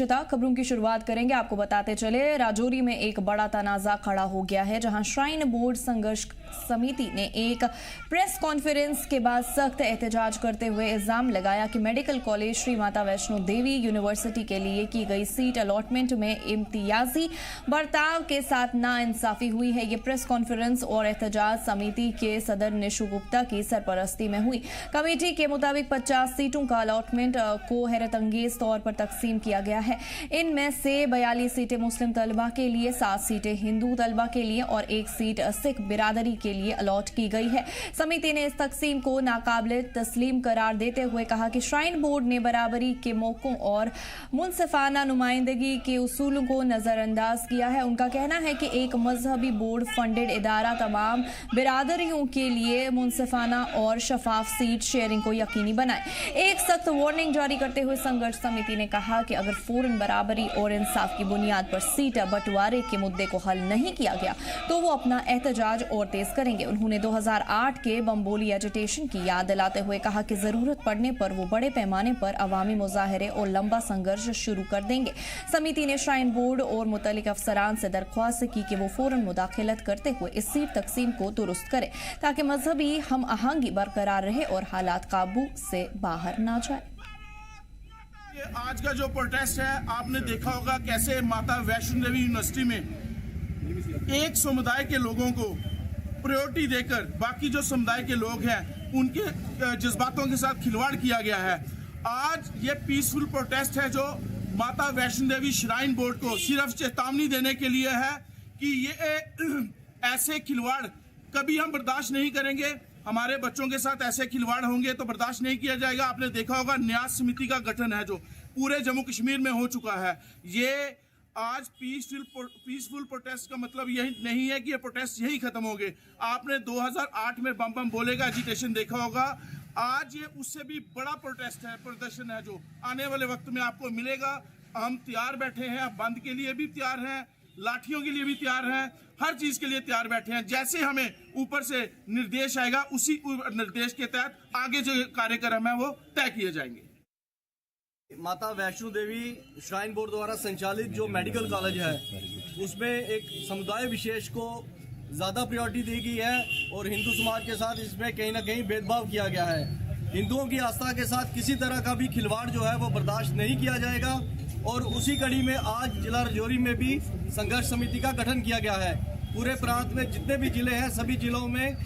खबरों की शुरुआत करेंगे। आपको बताते चले, राजौरी में एक बड़ा तनाजा खड़ा हो गया है, जहां श्राइन बोर्ड संघर्ष समिति ने एक प्रेस कॉन्फ्रेंस के बाद सख्त एहतजाज करते हुए इल्जाम लगाया कि medical college Shri Mata Vaishno Devi university के लिए की गई सीट अलॉटमेंट में इम्तियाजी बर्ताव के साथ नाइंसाफी हुई है। ये प्रेस कॉन्फ्रेंस और एहतजाज समिति के सदर निशु गुप्ता की सरपरस्ती में हुई। कमेटी के मुताबिक 50 सीटों का अलॉटमेंट को हैरतअंगेज तौर पर तकसीम किया गया है। इनमें से 42 सीटें मुस्लिम तलबा के लिए, 7 सीटें हिंदू तलबा के लिए और 1 सीट सिख बिरादरी के लिए अलॉट की गई है। समिति ने इस तकसीम को नाकाबिल तस्लीम करार देते हुए कहा कि श्राइन बोर्ड ने बराबरी के मौकों और मुनसिफाना नुमाइंदगी के उसूलों को नजरअंदाज किया है। उनका कहना है कि एक मजहबी बोर्ड फंडेड इदारा तमाम बिरादरियों के लिए मुनसिफाना और शफाफ सीट शेयरिंग को यकीनी बनाए। एक सख्त वार्निंग जारी करते हुए संघर्ष समिति ने कहा कि अगर फौरन बराबरी और इंसाफ की बुनियाद पर सीट बंटवारे के मुद्दे को हल नहीं किया गया तो वो अपना एहतजाज और तेज करेंगे। उन्होंने 2008 के बम्बोली एजिटेशन की याद दिलाते हुए कहा कि जरूरत पड़ने पर वो बड़े पैमाने पर अवामी मुजाहरे और लंबा संघर्ष शुरू कर देंगे। समिति ने श्राइन बोर्ड और मुतल्लिक अफसरान से दरख्वास्त की कि वो फौरन मुदाखलत करते हुए इस सीट तकसीम को दुरुस्त करे ताकि मजहबी हम आहंगी बरकरार रहे और हालात काबू से बाहर ना जाए। आज का जो प्रोटेस्ट है, आपने देखा होगा कैसे माता वैष्णो देवी यूनिवर्सिटी में एक समुदाय के लोगों को प्रायोरिटी देकर बाकी जो समुदाय के लोग हैं उनके जज्बातों के साथ खिलवाड़ किया गया है। आज ये पीसफुल प्रोटेस्ट है जो माता वैष्णो देवी श्राइन बोर्ड को सिर्फ चेतावनी देने के लिए है कि ये ऐसे खिलवाड़ कभी हम बर्दाश्त नहीं करेंगे। हमारे बच्चों के साथ ऐसे खिलवाड़ होंगे तो बर्दाश्त नहीं किया जाएगा। आपने देखा होगा न्यास समिति का गठन है जो पूरे जम्मू कश्मीर में हो चुका है। ये आज पीसफुल प्रोटेस्ट का मतलब यही नहीं है कि ये प्रोटेस्ट यही खत्म हो गए। आपने 2008 में बम बम बोलेगा एजिटेशन देखा होगा। आज ये उससे भी बड़ा प्रोटेस्ट है, प्रदर्शन है जो आने वाले वक्त में आपको मिलेगा। हम तैयार बैठे हैं, बंद के लिए भी तैयार हैं, लाठियों के लिए भी तैयार हैं, हर चीज के लिए तैयार बैठे हैं। जैसे हमें ऊपर से निर्देश आएगा उसी निर्देश के तहत आगे जो कार्यक्रम है वो तय किए जाएंगे। माता वैष्णो देवी श्राइन बोर्ड द्वारा संचालित जो मेडिकल कॉलेज है उसमें एक समुदाय विशेष को ज़्यादा प्रायोरिटी दी गई है और हिंदू समाज के साथ इसमें कहीं ना कहीं भेदभाव किया गया है। हिंदुओं की आस्था के साथ किसी तरह का भी खिलवाड़ जो है वो बर्दाश्त नहीं किया जाएगा और उसी कड़ी में आज जिला राजौरी में भी संघर्ष समिति का गठन किया गया है। पूरे प्रांत में जितने भी जिले हैं सभी जिलों में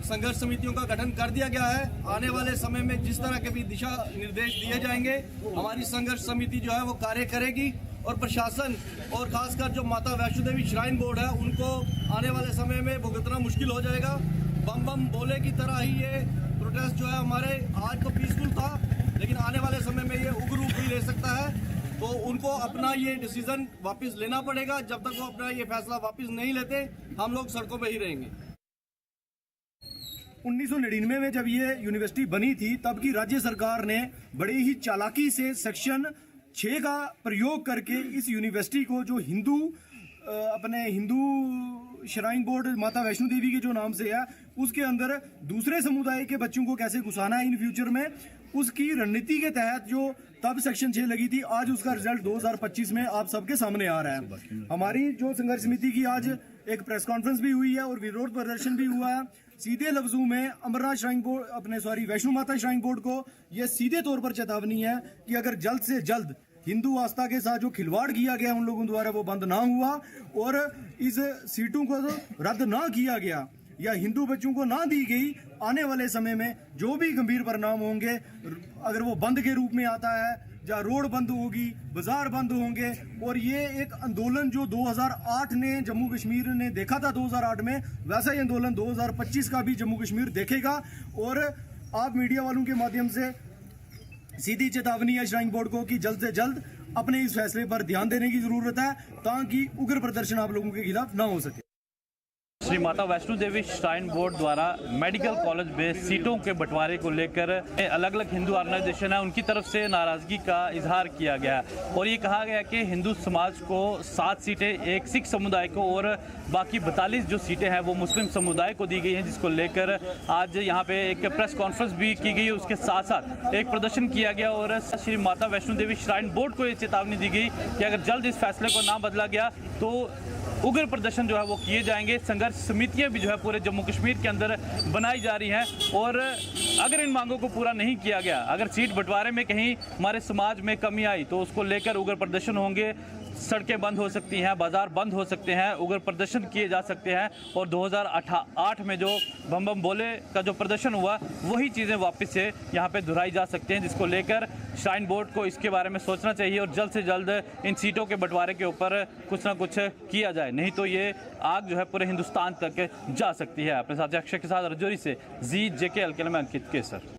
संघर्ष समितियों का गठन कर दिया गया है। आने वाले समय में जिस तरह के भी दिशा निर्देश दिए जाएंगे हमारी संघर्ष समिति जो है वो कार्य करेगी और प्रशासन और खासकर जो माता वैष्णो देवी श्राइन बोर्ड है उनको आने वाले समय में भुगतना मुश्किल हो जाएगा। बम बम बोले की तरह ही ये प्रोटेस्ट जो है हमारे आज तो पीसफुल था लेकिन आने वाले समय में ये उग्र रूप भी ले सकता है। तो उनको अपना ये डिसीजन वापस लेना पड़ेगा। जब तक वो अपना ये फैसला वापस नहीं लेते हम लोग सड़कों पे ही रहेंगे। 1999 में जब ये यूनिवर्सिटी बनी थी तब की राज्य सरकार ने बड़ी ही चालाकी से सेक्शन 6 का प्रयोग करके इस यूनिवर्सिटी को जो हिंदू श्राइन बोर्ड माता वैष्णो देवी के जो नाम से है उसके अंदर दूसरे समुदाय के बच्चों को कैसे घुसाना है इन फ्यूचर में, उसकी रणनीति के तहत जो तब सेक्शन 6 लगी थी आज उसका रिजल्ट 2025 में आप सबके सामने आ रहा है। हमारी जो संघर्ष समिति की आज एक प्रेस कॉन्फ्रेंस भी हुई है और विरोध प्रदर्शन भी हुआ है। सीधे लफ्जों में अमरनाथ श्राइन बोर्ड वैष्णो माता श्राइन बोर्ड को यह सीधे तौर पर चेतावनी है कि अगर जल्द से जल्द हिंदू आस्था के साथ जो खिलवाड़ किया गया उन लोगों द्वारा वो बंद ना हुआ और इस सीटों को रद्द ना किया गया या हिंदू बच्चों को ना दी गई, आने वाले समय में जो भी गंभीर परिणाम होंगे, अगर वो बंद के रूप में आता है या रोड बंद होगी, बाजार बंद होंगे और ये एक आंदोलन जो 2008 ने जम्मू कश्मीर ने देखा था 2008 में, वैसा ही आंदोलन 2025 का भी जम्मू कश्मीर देखेगा। और आप मीडिया वालों के माध्यम से सीधी चेतावनी है श्राइन बोर्ड को कि जल्द से जल्द अपने इस फैसले पर ध्यान देने की जरूरत है ताकि उग्र प्रदर्शन आप लोगों के खिलाफ ना हो सके। श्री माता वैष्णो देवी श्राइन बोर्ड द्वारा मेडिकल कॉलेज में सीटों के बंटवारे को लेकर अलग अलग हिंदू ऑर्गेनाइजेशन है उनकी तरफ से नाराजगी का इजहार किया गया और ये कहा गया कि हिंदू समाज को 7 सीटें एक सिख समुदाय को और बाकी 42 जो सीटें हैं वो मुस्लिम समुदाय को दी गई हैं, जिसको लेकर आज यहाँ पे एक प्रेस कॉन्फ्रेंस भी की गई। उसके साथ साथ एक प्रदर्शन किया गया और श्री माता वैष्णो देवी श्राइन बोर्ड को ये चेतावनी दी गई कि अगर जल्द इस फैसले को ना बदला गया तो उग्र प्रदर्शन जो है वो किए जाएंगे। संघर्ष समितियां भी जो है पूरे जम्मू कश्मीर के अंदर बनाई जा रही हैं और अगर इन मांगों को पूरा नहीं किया गया, अगर सीट बंटवारे में कहीं हमारे समाज में कमी आई तो उसको लेकर उग्र प्रदर्शन होंगे। सड़कें बंद हो सकती हैं, बाजार बंद हो सकते हैं, उग्र प्रदर्शन किए जा सकते हैं और 2008 में जो बम बम बोले का जो प्रदर्शन हुआ वही चीज़ें वापस से यहाँ पे दोहराई जा सकती हैं, जिसको लेकर श्राइन बोर्ड को इसके बारे में सोचना चाहिए और जल्द से जल्द इन सीटों के बंटवारे के ऊपर कुछ ना कुछ किया जाए, नहीं तो ये आग जो है पूरे हिंदुस्तान तक जा सकती है। अपने साथी अक्षय के साथ राजौरी से JK अलकेला में अंकित केसर।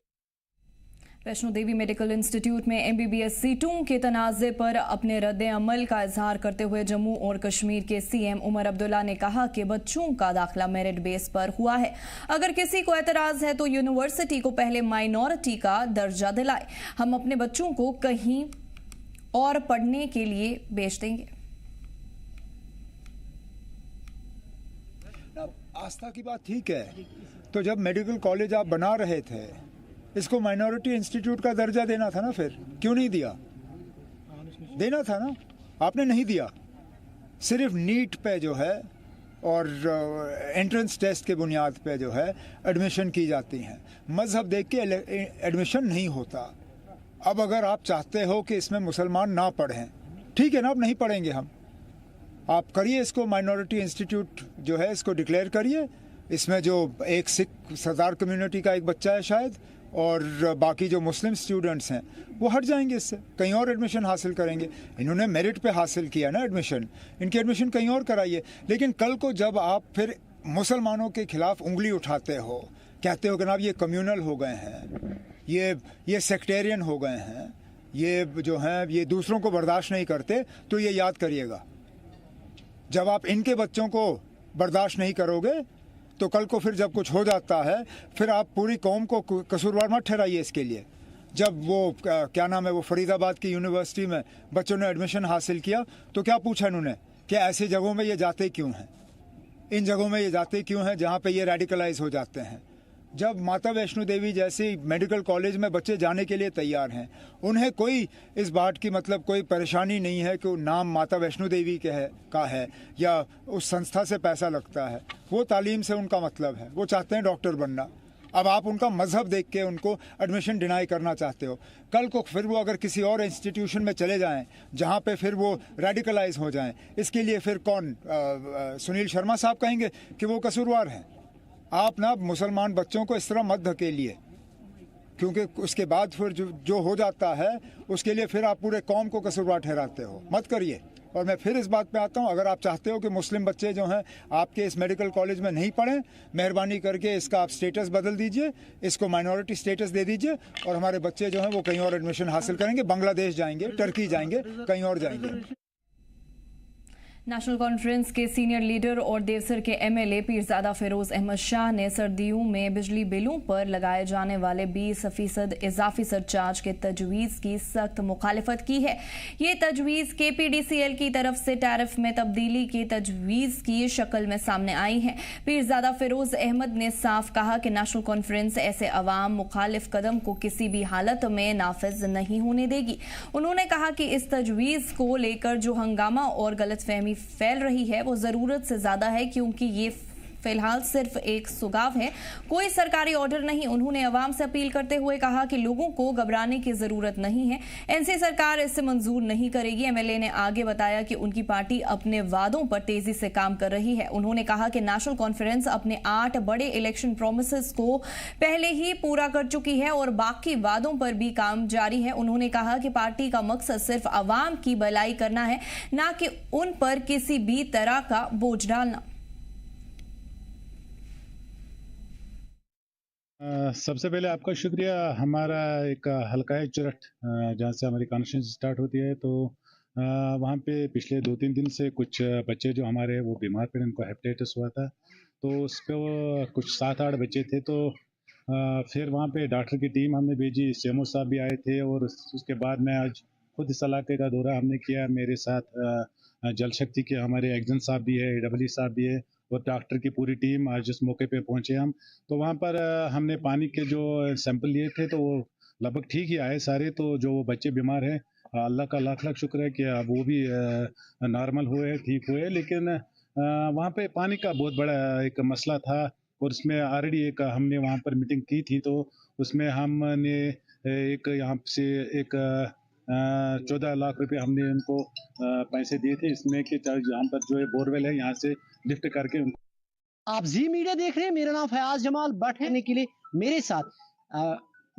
वैष्णो देवी मेडिकल इंस्टीट्यूट में MBBS सीटों के तनाज़े पर अपने रद्द अमल का इजहार करते हुए जम्मू और कश्मीर के CM उमर अब्दुल्ला ने कहा कि बच्चों का दाखिला मेरिट बेस पर हुआ है। अगर किसी को एतराज़ है तो यूनिवर्सिटी को पहले माइनॉरिटी का दर्जा दिलाए। हम अपने बच्चों को कहीं और पढ़ने के लिए भेज देंगे। आस्था की बात ठीक है, तो जब मेडिकल कॉलेज आप बना रहे थे इसको माइनॉरिटी इंस्टीट्यूट का दर्जा देना था ना, फिर क्यों नहीं दिया? देना था ना, आपने नहीं दिया। सिर्फ नीट पे जो है और एंट्रेंस टेस्ट के बुनियाद पे जो है एडमिशन की जाती हैं, मजहब देख के एडमिशन नहीं होता। अब अगर आप चाहते हो कि इसमें मुसलमान ना पढ़ें, ठीक है ना, अब नहीं पढ़ेंगे हम, आप करिए इसको माइनॉरिटी इंस्टीट्यूट जो है इसको डिक्लेयर करिए। इसमें जो एक सिख सरदार कम्युनिटी का एक बच्चा है शायद और बाकी जो मुस्लिम स्टूडेंट्स हैं वो हट जाएंगे, इससे कहीं और एडमिशन हासिल करेंगे। इन्होंने मेरिट पे हासिल किया ना एडमिशन, इनकी एडमिशन कहीं और कराइए। लेकिन कल को जब आप फिर मुसलमानों के खिलाफ उंगली उठाते हो, कहते हो कि ना ये कम्यूनल हो गए हैं, ये सेक्टेरियन हो गए हैं, ये जो हैं ये दूसरों को बर्दाश्त नहीं करते, तो ये याद करिएगा जब आप इनके बच्चों को बर्दाश्त नहीं करोगे तो कल को फिर जब कुछ हो जाता है फिर आप पूरी कौम को कसूरवार मत ठहराइए इसके लिए। जब वो क्या नाम है वो फरीदाबाद की यूनिवर्सिटी में बच्चों ने एडमिशन हासिल किया तो क्या पूछा इन्होंने कि ऐसी जगहों में ये जाते क्यों हैं, इन जगहों में ये जाते क्यों हैं जहाँ पे ये रेडिकलाइज हो जाते हैं। जब माता वैष्णो देवी जैसी मेडिकल कॉलेज में बच्चे जाने के लिए तैयार हैं, उन्हें कोई इस बात की मतलब कोई परेशानी नहीं है कि नाम माता वैष्णो देवी का है या उस संस्था से पैसा लगता है, वो तालीम से उनका मतलब है, वो चाहते हैं डॉक्टर बनना। अब आप उनका मजहब देख के उनको एडमिशन डिनाई करना चाहते हो, कल को फिर वो अगर किसी और इंस्टीट्यूशन में चले जाएं जहाँ पे फिर वो रेडिकलाइज हो जाएं, इसके लिए फिर कौन सुनील शर्मा साहब कहेंगे कि वो कसूरवार हैं। आप ना मुसलमान बच्चों को इस तरह मत धकेलिए, क्योंकि उसके बाद फिर जो हो जाता है उसके लिए फिर आप पूरे कौम को कसूरवार ठहराते हो, मत करिए। और मैं फिर इस बात पे आता हूँ, अगर आप चाहते हो कि मुस्लिम बच्चे जो हैं आपके इस मेडिकल कॉलेज में नहीं पढ़ें, मेहरबानी करके इसका आप स्टेटस बदल दीजिए, इसको माइनॉरिटी स्टेटस दे दीजिए और हमारे बच्चे जो हैं वो कहीं और एडमिशन हासिल करेंगे, बांग्लादेश जाएंगे, टर्की जाएंगे, कहीं और जाएंगे। नेशनल कॉन्फ्रेंस के सीनियर लीडर और देवसर के MLA पीरजादा फिरोज अहमद शाह ने सर्दियों में बिजली बिलों पर लगाए जाने वाले 20% इजाफी सरचार्ज के तजवीज़ की सख्त मुखालिफत की है। ये तजवीज़ KPDCL की तरफ से टैरिफ में तब्दीली की तजवीज़ की शक्ल में सामने आई है। पीरजादा फिरोज अहमद ने साफ कहा कि नेशनल कॉन्फ्रेंस ऐसे अवाम मुखालिफ कदम को किसी भी हालत में नाफिज नहीं होने देगी। उन्होंने कहा कि इस तजवीज़ को लेकर जो हंगामा और गलतफहमी फैल रही है वो जरूरत से ज्यादा है, क्योंकि ये फिलहाल सिर्फ एक सुगाव है, कोई सरकारी ऑर्डर नहीं। उन्होंने अवाम से अपील करते हुए कहा कि लोगों को घबराने की जरूरत नहीं है, NC सरकार इसे मंजूर नहीं करेगी। MLA ने आगे बताया कि उनकी पार्टी अपने वादों पर तेजी से काम कर रही है। उन्होंने कहा कि नेशनल कॉन्फ्रेंस अपने 8 बड़े इलेक्शन प्रोमिसेस को पहले ही पूरा कर चुकी है और बाकी वादों पर भी काम जारी है। उन्होंने कहा कि पार्टी का मकसद सिर्फ अवाम की भलाई करना है, ना कि उन पर किसी भी तरह का बोझ डालना। सबसे पहले आपका शुक्रिया। हमारा एक हल्का है चुरट, जहाँ से हमारी कॉन्फ्रेंस स्टार्ट होती है, तो वहाँ पे पिछले 2-3 दिन से कुछ बच्चे जो हमारे वो बीमार पड़े, उनको हेपेटाइटिस हुआ था। तो उस पे वो कुछ 7-8 बच्चे थे। तो फिर वहाँ पे डॉक्टर की टीम हमने भेजी, सीएमओ साहब भी आए थे, और उसके बाद मैं आज खुद इस इलाके का दौरा हमने किया। मेरे साथ जल शक्ति के हमारे एक्जन साहब भी है, AEE साहब भी है, और डॉक्टर की पूरी टीम आज इस मौके पे पहुंचे हम। तो वहाँ पर हमने पानी के जो सैंपल लिए थे तो वो लगभग ठीक ही आए सारे। तो जो बच्चे बीमार हैं, अल्लाह का लाख लाख शुक्र है कि अब वो भी नॉर्मल हुए, ठीक हुए। लेकिन वहाँ पे पानी का बहुत बड़ा एक मसला था, और उसमें ऑलरेडी एक हमने वहाँ पर मीटिंग की थी। तो उसमें हमने एक यहाँ से एक 14 लाख रुपए हमने उनको पैसे दिए थे, इसमें कि यहाँ पर जो है बोरवेल है, यहाँ से लिफ्ट करके आप जी मीडिया देख रहे हैं। मेरा नाम फयाज जमाल बट है। के लिए मेरे साथ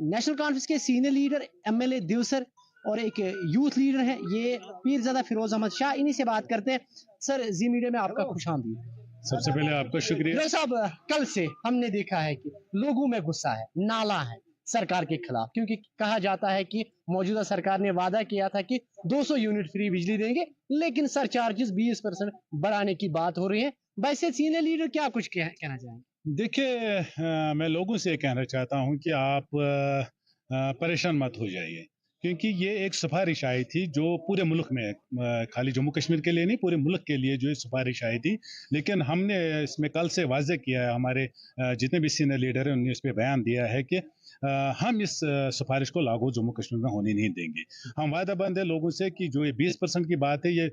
नेशनल कॉन्फ्रेंस के सीनियर लीडर MLA दिवसर और एक यूथ लीडर है, ये पीरजादा फिरोज अहमद शाह। इन्हीं से बात करते हैं। सर, जी मीडिया में आपका खुशामदीद। सबसे पहले आपका शुक्रिया साहब, कल से हमने देखा है कि लोगों में गुस्सा है, नाला है सरकार के खिलाफ, क्योंकि कहा जाता है कि मौजूदा सरकार ने वादा किया था कि 200 यूनिट फ्री बिजली देंगे, लेकिन सरचार्जेस 20% बढ़ाने की बात हो रही है। वैसे सीनियर लीडर क्या कुछ कहना चाहेंगे? देखिए, मैं लोगों से कहना चाहता हूं कि आप परेशान मत हो जाइए, क्योंकि ये एक सिफारिश आई थी जो पूरे मुल्क में, खाली जम्मू कश्मीर के लिए नहीं, पूरे मुल्क के लिए जो सिफारिश आई थी। लेकिन हमने इसमें कल से वाज़ेह किया है, हमारे जितने भी सीनियर लीडर हैं उन्होंने इस पर बयान दिया है कि हम इस सिफारिश को लागू जम्मू कश्मीर में होने नहीं देंगे। हम वादाबंद है लोगों से कि जो ये 20% की बात है, ये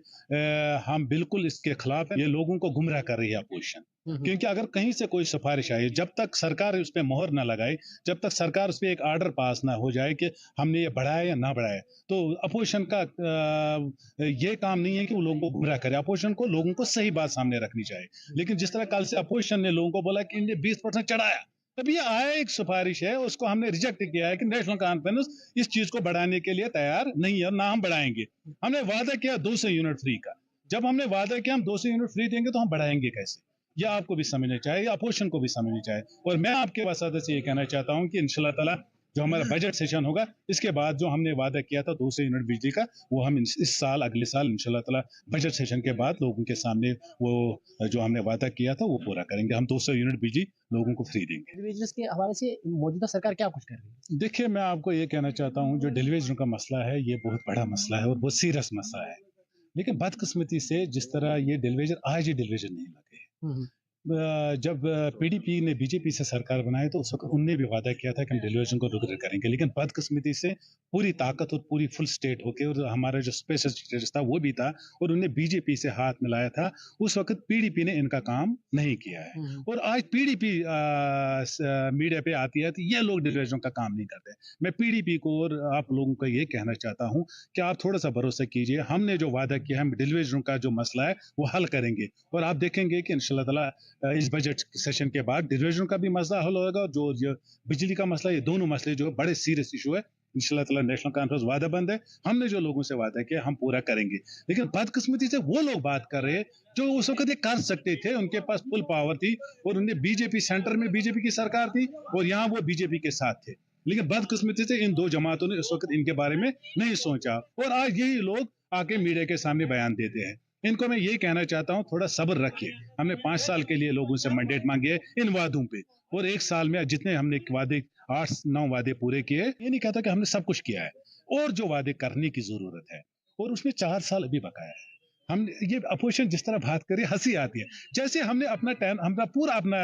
हम बिल्कुल इसके खिलाफ है। ये लोगों को गुमराह कर रही है अपोजिशन, क्योंकि अगर कहीं से कोई सिफारिश आई, जब तक सरकार उस पर मोहर ना लगाए, जब तक सरकार उस पर एक आर्डर पास ना हो जाए कि हमने ये बढ़ाया या ना बढ़ाया, तो अपोजिशन का ये काम नहीं है कि वो लोगों को गुमराह करे। अपोजिशन को लोगों को सही बात सामने रखनी चाहिए। लेकिन जिस तरह कल से अपोजिशन ने लोगों को बोला कि इन्हें 20% चढ़ाया, अब ये आया एक सिफारिश है, उसको हमने रिजेक्ट किया है कि नेशनल कॉन्फ्रेंस इस चीज को बढ़ाने के लिए तैयार नहीं है, ना हम बढ़ाएंगे। हमने वादा किया 200 यूनिट फ्री का। जब हमने वादा किया हम 200 यूनिट फ्री देंगे, तो हम बढ़ाएंगे कैसे? यह आपको भी समझना चाहिए, अपोजिशन को भी समझना चाहिए। और मैं आपके वसादत से ये कहना चाहता हूँ कि इंशाल्लाह ताला जो हमारा बजट सेशन होगा, इसके बाद जो हमने वादा किया था 200 यूनिट बिजली का, वो हम इस साल, अगले साल इंशाल्लाह ताला बजट सेशन के बाद लोगों के सामने वो जो हमने वादा किया था वो पूरा करेंगे। हम 200 यूनिट बिजली लोगों को फ्री देंगे। डिलीवरीज के हवाले से मौजूदा सरकार क्या कुछ कर रही है? देखिए, मैं आपको ये कहना चाहता हूँ, जो डिलीवरीज का मसला है ये बहुत बड़ा मसला है और बहुत सीरियस मसला है। लेकिन बदकिस्मती से जिस तरह ये डिलीवरी आज ही डिलीवरी नहीं लगे, जब PDP ने BJP से सरकार बनाई तो उस वक्त उनने भी वादा किया था कि हम डिलीवरी को रुक करेंगे। लेकिन बदकिस्मती से पूरी ताकत और पूरी फुल स्टेट होके, और हमारा जो स्पेशल स्टेटस था वो भी था, और उन्हें BJP से हाथ मिलाया था। उस वक्त PDP ने इनका काम नहीं किया है, और आज PDP मीडिया पे आती है तो ये लोग डिलीवरी का काम नहीं करते। मैं PDP को और आप लोगों को ये कहना चाहता हूँ कि आप थोड़ा सा भरोसा कीजिए। हमने जो वादा किया, हम डिलीवरी का जो मसला है वो हल करेंगे, और आप देखेंगे कि इंशाल्लाह ताला इस बजट सेशन के बाद डिलीवरी का भी मसला हल होगा, जो बिजली का मसला, ये दोनों मसले जो बड़े सीरियस इशू है। इंशाल्लाह ताला नेशनल कॉन्फ्रेंस वादा बंद है, हमने जो लोगों से वादा किया हम पूरा करेंगे। लेकिन बदकिस्मती से वो लोग बात कर रहे हैं जो उस वक्त ये कर सकते थे, उनके पास फुल पावर थी, और उन्हें BJP सेंटर में BJP की सरकार थी और यहाँ वो BJP के साथ थे। लेकिन बदकिस्मती से इन दो जमातों ने उस वक्त इनके बारे में नहीं सोचा, और आज यही लोग आके मीडिया के सामने बयान देते हैं। इनको मैं ये कहना चाहता हूँ, थोड़ा सब्र रखिए। हमने 5 साल के लिए लोगों से मैंडेट मांगे है इन वादों पे, और 1 साल में जितने हमने वादे 8-9 वादे पूरे किए, ये नहीं कहता कि हमने सब कुछ किया है, और जो वादे करने की जरूरत है, और उसमें 4 साल अभी बकाया है। हम ये अपोजिशन जिस तरह बात करे हंसी आती है, जैसे हमने अपना टाइम, हमने पूरा अपना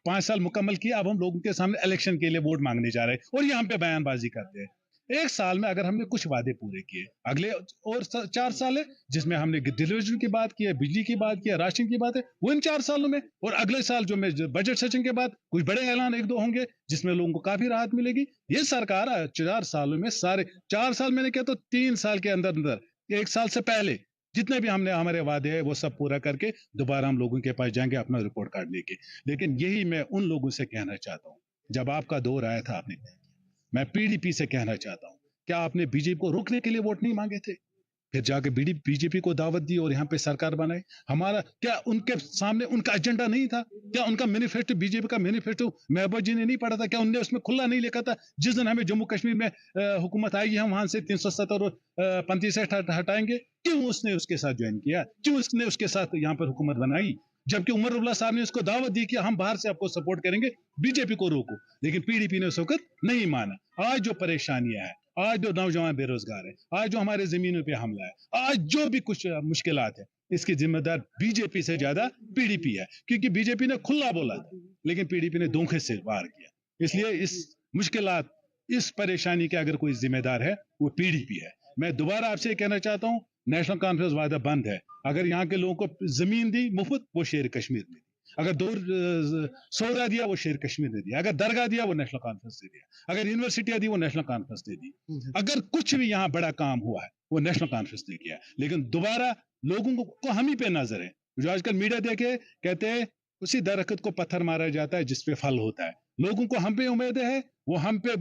5 साल मुकम्मल किया, अब हम लोगों के सामने इलेक्शन के लिए वोट मांगने जा रहे हैं, और ये हम पे बयानबाजी करते हैं। 1 साल में अगर हमने कुछ वादे पूरे किए, अगले और 4 साल है जिसमें हमने डिलीवरी की बात की है, बिजली की बात की है, राशन की बात है, वो इन 4 सालों में, और अगले साल जो में बजट सेशन के बाद कुछ बड़े ऐलान 1-2 होंगे जिसमें लोगों को काफी राहत मिलेगी। ये सरकार 4 सालों में, सारे 4 साल मैंने कहा तो 3 साल के अंदर अंदर, 1 साल से पहले जितने भी हमने हमारे वादे हैं वो सब पूरा करके दोबारा हम लोगों के पास जाएंगे अपना रिपोर्ट कार्ड लेके। लेकिन यही मैं उन लोगों से कहना चाहता हूँ, जब आपका दौर आया था आपने, मैं PDP से कहना चाहता हूँ, क्या आपने BJP को रोकने के लिए वोट नहीं मांगे थे? फिर जाके BJP को दावत दी और यहाँ पे सरकार बनाई। हमारा क्या उनके सामने उनका एजेंडा नहीं था? क्या उनका मैनिफेस्टो, BJP का मैनिफेस्टो महबूब जी ने नहीं पढ़ा था? क्या उनने उसमें खुला नहीं लिखा था? जिस दिन हमें जम्मू कश्मीर में हुकूमत आएगी, हम वहां से 370 और 35 हटाएंगे, क्यों उसने उसके साथ ज्वाइन किया? क्यों उसने उसके साथ यहाँ पर हुकूमत बनाई? जबकि उमर अब्दुल्ला साहब ने उसको दावत दी कि हम बाहर से आपको सपोर्ट करेंगे, बीजेपी को रोको, लेकिन पीडीपी ने उस वक्त नहीं माना। आज जो परेशानियां हैं, आज जो नौजवान बेरोजगार है, आज जो हमारे जमीनों पे हमला है, आज जो भी कुछ मुश्किलात है, इसकी जिम्मेदार बीजेपी से ज्यादा पीडीपी है, क्योंकि बीजेपी ने खुला बोला था लेकिन पीडीपी ने धोखे से वार किया। इसलिए इस मुश्किलात, इस परेशानी के अगर कोई जिम्मेदार है वो पीडीपी है। मैं दोबारा आपसे कहना चाहता हूँ, नेशनल कॉन्फ्रेंस वादा बंद है। अगर यहाँ के लोगों को जमीन दी मुफ्त, वो शेर कश्मीर में दी। अगर सौदा दिया, वो शेर कश्मीर ने दिया। अगर दरगाह दिया, वो नेशनल कॉन्फ्रेंस ने दिया। अगर यूनिवर्सिटियां दी, वो नेशनल कॉन्फ्रेंस ने दी। अगर कुछ भी यहाँ बड़ा काम हुआ है, वो नेशनल कॉन्फ्रेंस ने किया। लेकिन दोबारा लोगों को हम ही पे नजर है। जो आजकल मीडिया देखे कहते हैं उसी दरख्त को पत्थर मारा जाता है जिसपे फल होता है। लोगों को हम पे उम्मीद है, वो हम पे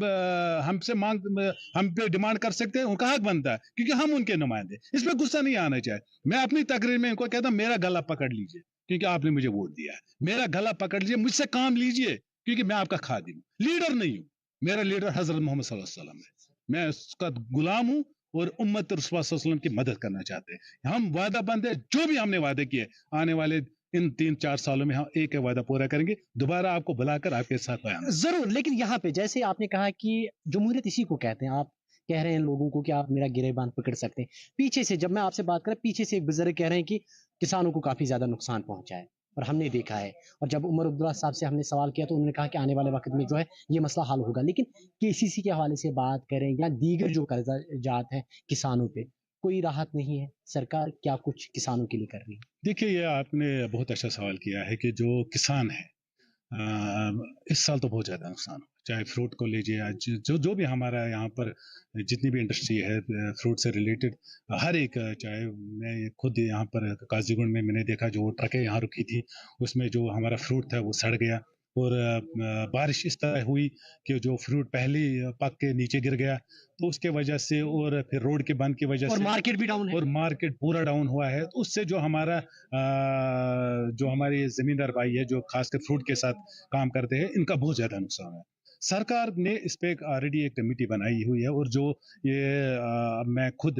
डिमांड कर सकते हैं, उनका हक बनता है क्योंकि हम उनके नुमाइंदे। इसमें गुस्सा नहीं आना चाहिए। मैं अपनी तकरीर में इनको कहता हूं, मेरा गला पकड़ लीजिए क्योंकि आपने मुझे वोट दिया है। मेरा गला पकड़ लीजिए, मुझसे काम लीजिए क्योंकि मैं आपका खादिम हूं, लीडर नहीं हूं। मेरा लीडर हजरत मोहम्मद सल्लल्लाहु अलैहि वसल्लम है। मैं उसका गुलाम हूं और उम्मत रसूल सल्लल्लाहु अलैहि वसल्लम की मदद करना चाहते हैं। हम वादा बंद है, जो भी हमने वादे किए आने वाले इन 3-4 सालों में हम एक वादा पूरा करेंगे। दोबारा आपको बुलाकर आपके साथ बयान जरूर। लेकिन यहाँ पे जैसे आपने कहा कि जमहूरियत इसी को कहते हैं, आप कह रहे हैं लोगों को कि आप मेरा गिरेबान पकड़ सकते हैं। पीछे से जब मैं आपसे बात करें, पीछे से एक बुजुर्ग कह रहे हैं कि किसानों को काफी ज्यादा नुकसान पहुंचा है और हमने देखा है। और जब उमर अब्दुल्ला साहब से हमने सवाल किया तो उन्होंने कहा कि आने वाले वक्त में जो है ये मसला हल होगा। लेकिन केसीसी के हवाले से बात करें या दीगर जो कर्जात है किसानों पे, कोई राहत नहीं है। सरकार क्या कुछ किसानों के लिए कर रही है? देखिए, ये आपने बहुत अच्छा सवाल किया है कि जो किसान है इस साल तो बहुत ज़्यादा नुकसान हुआ। चाहे फ्रूट को लीजिए, आज जो भी हमारा यहाँ पर जितनी भी इंडस्ट्री है फ्रूट से रिलेटेड, हर एक, चाहे मैं खुद यहाँ पर काजीगुंड में मैंने देखा जो ट्रकें यहाँ रुकी थी, उसमें जो हमारा फ्रूट था वो सड़ गया। और बारिश इस तरह हुई कि जो फ्रूट पहले पक के नीचे गिर गया, तो उसके वजह से, और फिर रोड के बंद की वजह और से मार्केट भी डाउन है, और मार्केट पूरा डाउन हुआ है। तो उससे जो हमारे जमींदार भाई है जो खासकर फ्रूट के साथ काम करते हैं, इनका बहुत ज्यादा नुकसान है। सरकार ने इस पे ऑलरेडी एक कमेटी बनाई हुई है और जो ये मैं खुद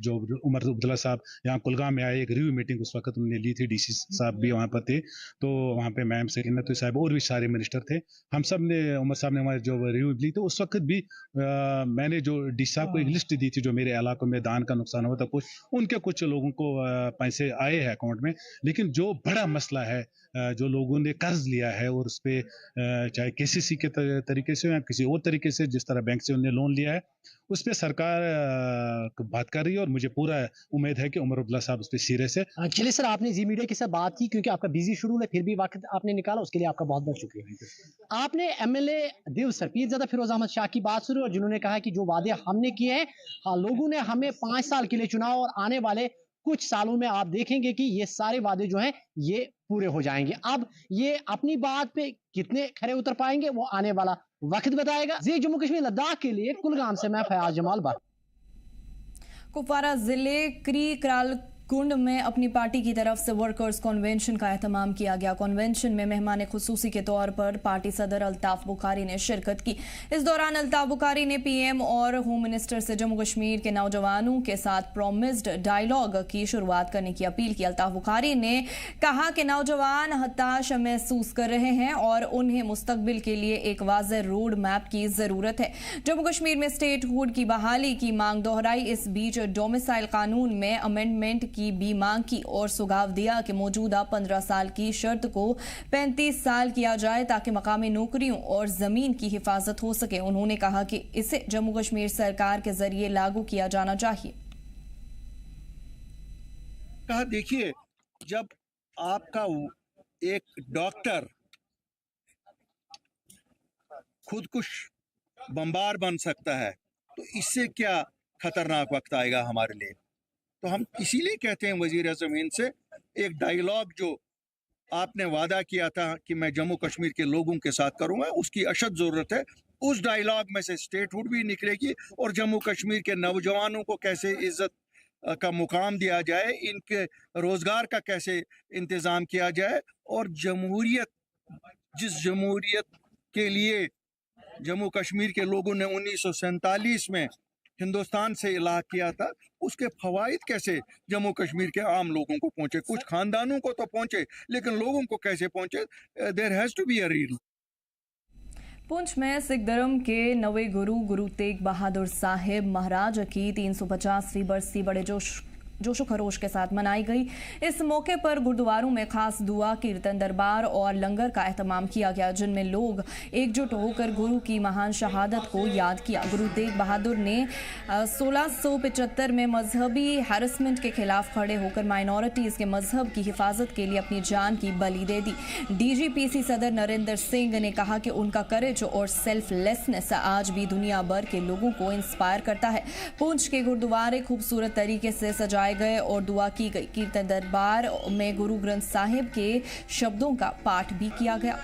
जो उमर अब्दुल्ला साहब यहाँ कुलगाम में आए, एक रिव्यू मीटिंग उस वक्त उन्होंने ली थी, डीसी साहब भी वहाँ पर थे, तो वहाँ पे मैम सेकिनत साहब और भी सारे मिनिस्टर थे। हम सब ने, उमर साहब ने हमारे जो रिव्यू ली, तो उस वक्त भी मैंने जो डीसी साहब को एक लिस्ट दी थी जो मेरे इलाकों में धान का नुकसान हुआ था, कुछ उनके कुछ लोगों को पैसे आए हैं अकाउंट में। लेकिन जो बड़ा मसला है, जो लोगों ने कर्ज लिया है और उस पर चाहे केसीसी के तरीके से या किसी और तरीके से, जिस तरह बैंक से उन्होंने लोन लिया है, उस पर सरकार बात कर रही है और मुझे पूरा उम्मीद है कि उमर अब्दुल्ला साहब उस पर सीरियस है। चलिए सर, आपने जी मीडिया के साथ बात की क्योंकि आपका बिजी शेड्यूल है, फिर भी वक्त आपने निकाला, उसके लिए आपका बहुत बहुत शुक्रिया। आपने एमएलए देव सर पीरजादा फिरोज अहमद शाह की बात सुनी और जिन्होंने कहा कि जो वादे हमने किए हैं, हाँ, लोगों ने हमें 5 साल के लिए चुना और आने वाले कुछ सालों में आप देखेंगे कि ये सारे वादे जो हैं ये पूरे हो जाएंगे। अब ये अपनी बात पे कितने खरे उतर पाएंगे वो आने वाला वक्त बताएगा। जी जम्मू कश्मीर लद्दाख के लिए कुलगाम से मैं फयाज जमाल बात। कुपवारा जिले क्रीकराल कुंड में अपनी पार्टी की तरफ से वर्कर्स कन्वेंशन का एहतमाम किया गया। कन्वेंशन में मेहमान खुसूसी के तौर पर पार्टी सदर अल्ताफ बुखारी ने शिरकत की। इस दौरान अल्ताफ बुखारी ने पीएम और होम मिनिस्टर से जम्मू कश्मीर के नौजवानों के साथ प्रोमिस्ड डायलॉग की शुरुआत करने की अपील की। अल्ताफ बुखारी ने कहा कि नौजवान हताश महसूस कर रहे हैं और उन्हें मुस्तकबिल के लिए एक वाज़ेह रोड मैप की जरूरत है। जम्मू कश्मीर में स्टेटहुड की बहाली की मांग दोहराई। इस बीच डोमिसाइल कानून में अमेंडमेंट की भी मांग की और सुझाव दिया कि मौजूदा 15 साल की शर्त को 35 साल किया जाए ताकि मकामी नौकरियों और जमीन की हिफाजत हो सके। उन्होंने कहा कि इसे जम्मू कश्मीर सरकार के जरिए लागू किया जाना चाहिए। कहा, देखिए, जब आपका एक डॉक्टर खुदकुश बमबार बन सकता है तो इससे क्या खतरनाक वक्त आएगा हमारे लिए। तो हम इसीलिए कहते हैं वजीर आज़म से एक डायलॉग जो आपने वादा किया था कि मैं जम्मू कश्मीर के लोगों के साथ करूंगा, उसकी अशद ज़रूरत है। उस डायलॉग में से स्टेटहुड भी निकलेगी और जम्मू कश्मीर के नौजवानों को कैसे इज्जत का मुकाम दिया जाए, इनके रोज़गार का कैसे इंतज़ाम किया जाए, और जिस जमहूरियत के लिए जम्मू कश्मीर के लोगों ने 1947 में हिंदुस्तान से इलाहा किया था, उसके फवाइद कैसे जम्मू कश्मीर के आम लोगों को पहुंचे? कुछ खानदानों को तो पहुंचे, लेकिन लोगों को कैसे पहुंचे? There has to be a reason. Poonch में सिख धर्म के नवे गुरु तेग बहादुर साहिब महाराज की 350वीं बरसी बड़े जोशो खरोश के साथ मनाई गई। इस मौके पर गुरुद्वारों में खास दुआ, कीर्तन, दरबार और लंगर का एहतमाम किया गया, जिनमें लोग एकजुट होकर गुरु की महान शहादत को याद किया। गुरु तेग बहादुर ने 1675 में मजहबी हैरेसमेंट के खिलाफ खड़े होकर माइनॉरिटीज के मजहब की हिफाजत के लिए अपनी जान की बलि दे दी। DGPC सदर नरेंद्र सिंह ने कहा कि उनका करेज और सेल्फलेसनेस आज भी दुनिया भर के लोगों को इंस्पायर करता है। पुंछ के गुरुद्वारे खूबसूरत तरीके से सजाए गए और दुआ की गई। कीर्तन दरबार में गुरु ग्रंथ साहिब के शब्दों का पाठ भी किया गया।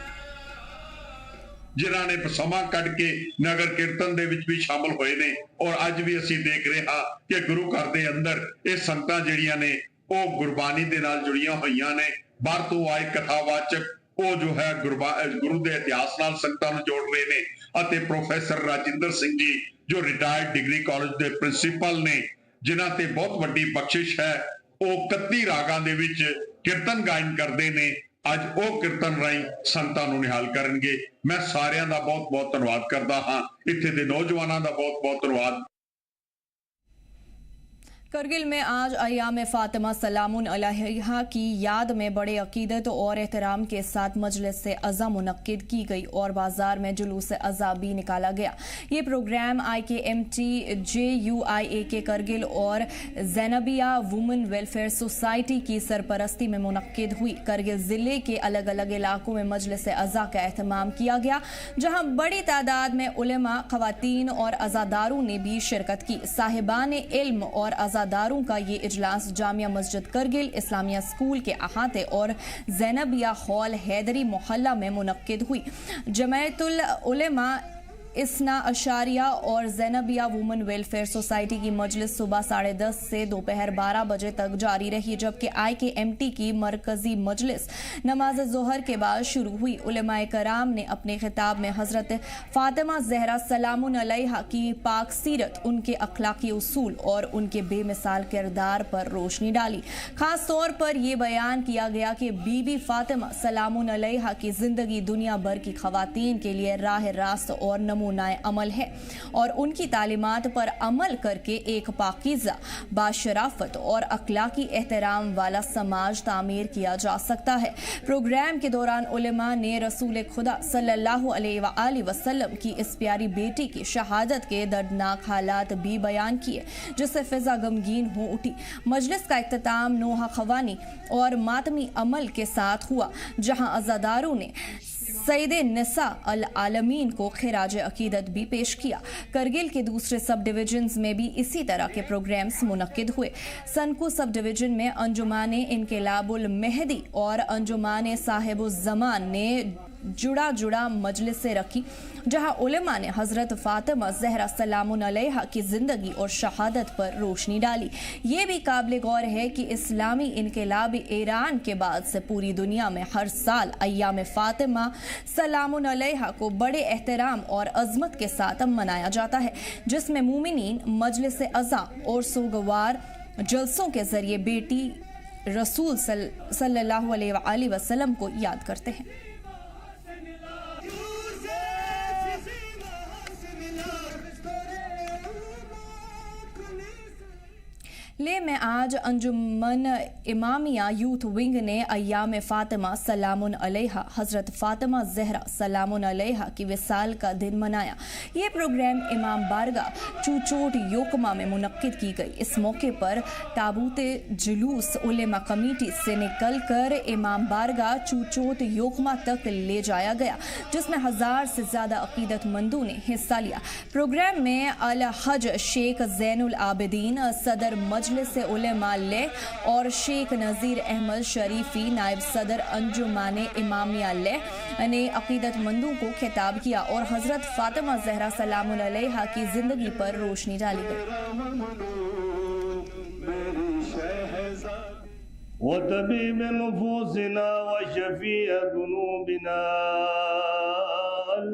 जिन्होंने समा कट के नगर कीर्तन दे विच भी शामिल होए ने और अज भी असी देख रहे हाँ कि गुरु घर दे अंदर ये संगतां जिहड़ियां ने वो गुरबानी दे नाल जुड़ियां होईयां ने। बाहर तो आए कथावाचक वो जो है गुरु दे इतिहास नाल संगतां नूं जोड़ रहे ने। अते प्रोफैसर राजिंदर सिंह जी जो रिटायर्ड डिग्री कॉलेज के प्रिंसीपल ने, जिन्हां ते बहुत वड्डी बख्शिश है, वो 31 रागां दे विच कीर्तन गायन करते ने। अज वो कीर्तन राही संगतां नूं निहाल करनगे। मैं सारियां दा बहुत बहुत धन्नवाद करदा हां, इत्थे दे नौजवानां दा बहुत बहुत धन्नवाद। करगिल में आज अय्याम फातिमा सलामुन अलैहा की याद में बड़े अकीदत और एहतराम के साथ मजलिस से अज़ा मुनक्किद की गई और बाजार में जुलूस अज़ा भी निकाला गया। ये प्रोग्राम IKMT JUIAK करगिल और ज़ैनबिया वुमेन वेलफेयर सोसाइटी की सरपरस्ती में मुनक्किद हुई। करगिल ज़िले के अलग अलग इलाकों में मजलिस अज़ा का एहतमाम किया गया, जहाँ बड़ी तादाद में उलेमा, ख़वातीन और अज़ादारों ने भी शिरकत की। साहिबान इल्म और अज़ादारों का ये इजलास जामिया मस्जिद करगिल, इस्लामिया स्कूल के अहाते और ज़ैनबिया हॉल हैदरी मोहल्ला में मुनक्किद हुई। जमायतुल उलेमा इसना अशारिया और ज़ैनबिया वुमेन वेलफेयर सोसाइटी की मजलिस सुबह 10:30 से दोपहर 12 बजे तक जारी रही, जबकि IKMT की मरकजी मजलिस नमाज ज़ोहर के बाद शुरू हुई। उलेमाए कराम ने अपने खिताब में हज़रत फ़ातिमा ज़हरा सलामुन अलैहा की पाक सीरत, उनके अखलाकी उसूल और उनके बेमिसाल किरदार पर रोशनी डाली। खास तौर पर यह बयान किया गया कि बीबी फ़ातिमा सलामुन अलैहा की ज़िंदगी दुनिया भर की ख़वातीन के लिए राह रास्त और नमूनाए अमल है और उनकी तालीमात पर अमल करके एक पाकीज़ा, बाशराफत और अखलाकी एहतराम वाला समाज तामीर किया जा सकता है। प्रोग्राम के दौरान उलेमा ने रसूल खुदा सल्लल्लाहु अलैहि वसल्लम की इस प्यारी बेटी की शहादत के दर्दनाक हालात भी बयान किए, जिससे फिजा गमगीन हो उठी। मजलिस का इख्तिताम नोहा खवानी और मातमी अमल के साथ हुआ, जहां अज़ादारों ने सईदे निसा अल आलमीन को खिराज अकीदत भी पेश किया। करगिल के दूसरे सब डिवीजन्स में भी इसी तरह के प्रोग्राम्स मुनक्किद हुए। सनकू सब डिवीजन में अंजुमाने इनकलाबुल मेहदी और अंजुमाने साहिबुज़्ज़मान ने जुड़ा मजलिस से रखी, जहां उलेमा ने हज़रत फ़ातिमा ज़हरा सलामुन अलैहा की ज़िंदगी और शहादत पर रोशनी डाली। ये भी काबिल गौर है कि इस्लामी इनकलाब ईरान के बाद से पूरी दुनिया में हर साल अय्याम फ़ातिमा सलामुन अलैहा को बड़े एहतराम और अज़मत के साथ मनाया जाता है, जिसमें मोमिनीन मजलिस अज़ा और सोगवार जलसों के ज़रिए बेटी रसूल सल्लल्लाहु अलैहि वसल्लम को याद करते हैं। ले में आज अंजुमन इमामिया यूथ विंग ने अय्याम फ़ातिमा सलामुन अलैहा हज़रत फ़ातिमा ज़हरा सलामुन अलैहा की विसाल का दिन मनाया। ये प्रोग्राम इमाम बारगाह चूचोट योकमा में मुनक्किद की गई। इस मौके पर ताबूते जुलूस उलेमा कमेटी से निकल कर इमाम बारगाह चूचोट योकमा तक ले जाया गया, जिसमें 1000 से ज़्यादा अकीदतमंदों ने हिस्सा लिया। प्रोग्राम में अल हज शेख ज़ैनुल आबिदीन सदर मजलिस उलेमा ले और शेख नज़ीर अहमद शरीफी नायब सदर अंजुमाने इमामिया ले ने अकीदतमंदों को खिताब किया और हज़रत फ़ातिमा ज़हरा सलामुन अलैहा की ज़िंदगी पर रोशनी डाली गई।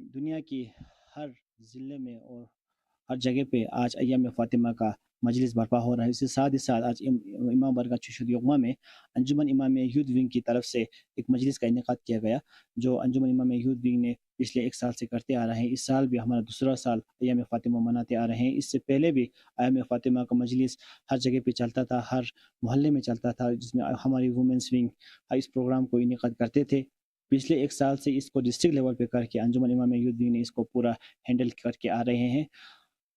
दुनिया की हर ज़िले में और हर जगह पे आज अय्याम फ़ातिमा का मजलिस बर्पा हो रहा है। इसके साथ ही साथ आज इमाम बारगाह चुशुद-ए-उक़बा में अंजुमन इमाम यूथ विंग की तरफ से एक मजलिस का इनेकाद किया गया, जो अंजुमन इमाम यूथ विंग ने पिछले 1 साल से करते आ रहे हैं। इस साल भी हमारा दूसरा साल अय्याम फ़ातिमा मनाते आ रहे हैं। इससे पहले भी अय्याम फ़ातिमा का मजलिस हर जगह पे चलता था, हर मोहल्ले में चलता था, जिसमें हमारी वुमेंस विंग इस प्रोग्राम को इनेकाद करते थे। पिछले 1 साल से इसको डिस्ट्रिक्ट लेवल पे करके अंजुमन इमाम यूथ विंग ने इसको पूरा हैंडल करके आ रहे हैं।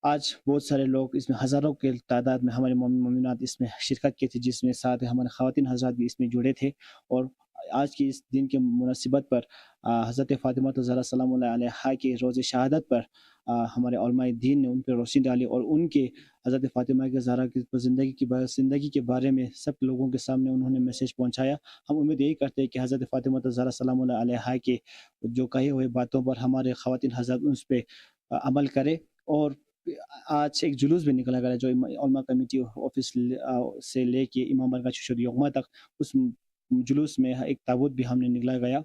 आज बहुत सारे लोग इसमें हज़ारों के तादाद में हमारे मोमिनात इसमें शिरकत की थी, जिसमें साथ हमारे ख़वातीन हज़रात भी इसमें जुड़े थे। और आज की इस दिन के मुनासिबत पर हज़रत फ़ातिमा ज़हरा सलामुल्लाह अलैहा के रोज़े शहादत पर हमारे उलमाए दीन ने उन पर रोशनी डाली और उनके हज़रत फ़ातिमा के ज़हरा की ज़िंदगी के बारे में सब लोगों के सामने उन्होंने मैसेज पहुंचाया। हम उम्मीद यही करते हैं कि हज़रत फ़ातिमा ज़हरा सलामुल्लाह अलैहा के जो कहे हुए बातों पर हमारे ख़वातीन हज़रात उस पर अमल करें। और आज एक जुलूस भी निकला गया जो उलमा कमेटी ऑफिस से लेके इमाम बारगाह चुशुद-ए-उक़बा तक, उस जुलूस में एक ताबूत भी हमने निकला गया।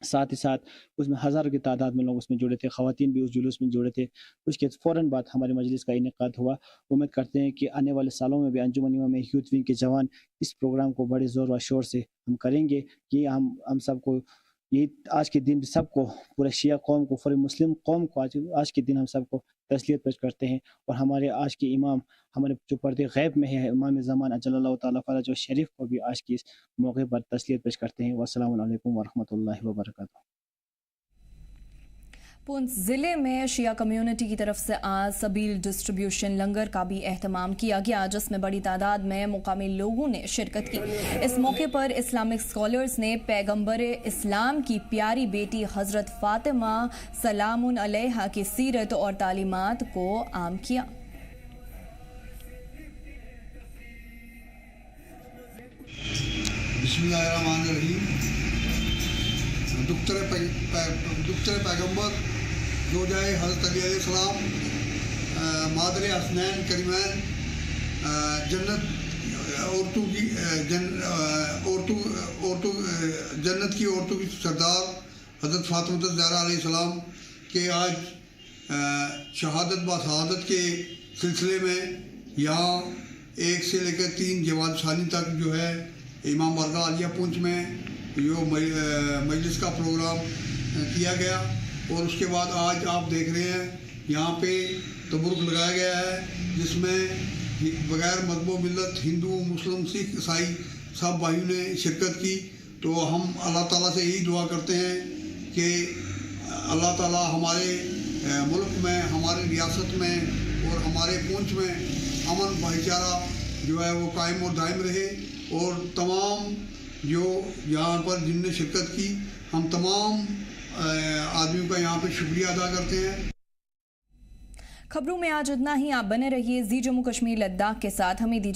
साथ ही साथ उसमें हज़ारों की तादाद में लोग उसमें जुड़े थे, ख़वातीन भी उस जुलूस में जुड़े थे। उसके फ़ौरन बाद हमारे मजलिस का इनेकाद हुआ। उम्मीद करते हैं कि आने वाले सालों में भी अंजुमन इमाम यूथ विंग के जवान इस प्रोग्राम को बड़े ज़ोर व शोर से हम करेंगे कि हम सबको ये आज के दिन सबको, पूरे शिया कौम को, पूरे मुस्लिम कौम को आज के दिन हम सबको तस्लीत पेश करते हैं। और हमारे आज के इमाम, हमारे जो पर्दे गैब में है, इमाम ज़मान अजल्लल्लाहु ताला फ़रजहु शरीफ को भी आज की इस मौके पर तस्लीत पेश करते हैं। वस्सलामु अलैकुम वरहमतुल्लाहि वबरकातुहू। पुंछ जिले में शिया कम्युनिटी की तरफ से आज सबील डिस्ट्रीब्यूशन लंगर का भी एहतमाम किया गया, जिसमें बड़ी तादाद में मुकामी लोगों ने शिरकत की। इस मौके पर इस्लामिक स्कॉलर्स ने पैगंबर इस्लाम की प्यारी बेटी हजरत फातिमा सलामुन अलैहा की सीरत और तालीमात को आम किया। बिस्मिल्लाहिर्रहमानिर्रहीम। दुख्तर पैगंबर जो जाए हज़रत अली अलैहिस्सलाम मादर हसनैन करीमैन जन्नत औरतों की औरतों की सरदार हज़रत फातिमा ज़हरा अलैहिस्सलाम के आज शहादत शहादत के सिलसिले में यहाँ 1 से लेकर 3 जवाद सानी तक जो है इमाम बारगाह आलिया पुंछ में जो मजलिस का प्रोग्राम किया गया। और उसके बाद आज आप देख रहे हैं यहाँ पे तबरुक लगाया गया है, जिसमें बगैर मज़हब मिल्लत हिंदू मुस्लिम सिख ईसाई सब भाइयों ने शिरकत की। तो हम अल्लाह ताला से यही दुआ करते हैं कि अल्लाह ताला हमारे मुल्क में, हमारे रियासत में और हमारे पुंछ में अमन भाईचारा जो है वो कायम और दायम रहे। और तमाम जो यहाँ पर जिनने शिरकत की, हम तमाम आदमियों का यहाँ पे शुक्रिया अदा करते हैं। खबरों में आज इतना ही। आप बने रहिए जी जम्मू कश्मीर लद्दाख के साथ। हमें दीजिए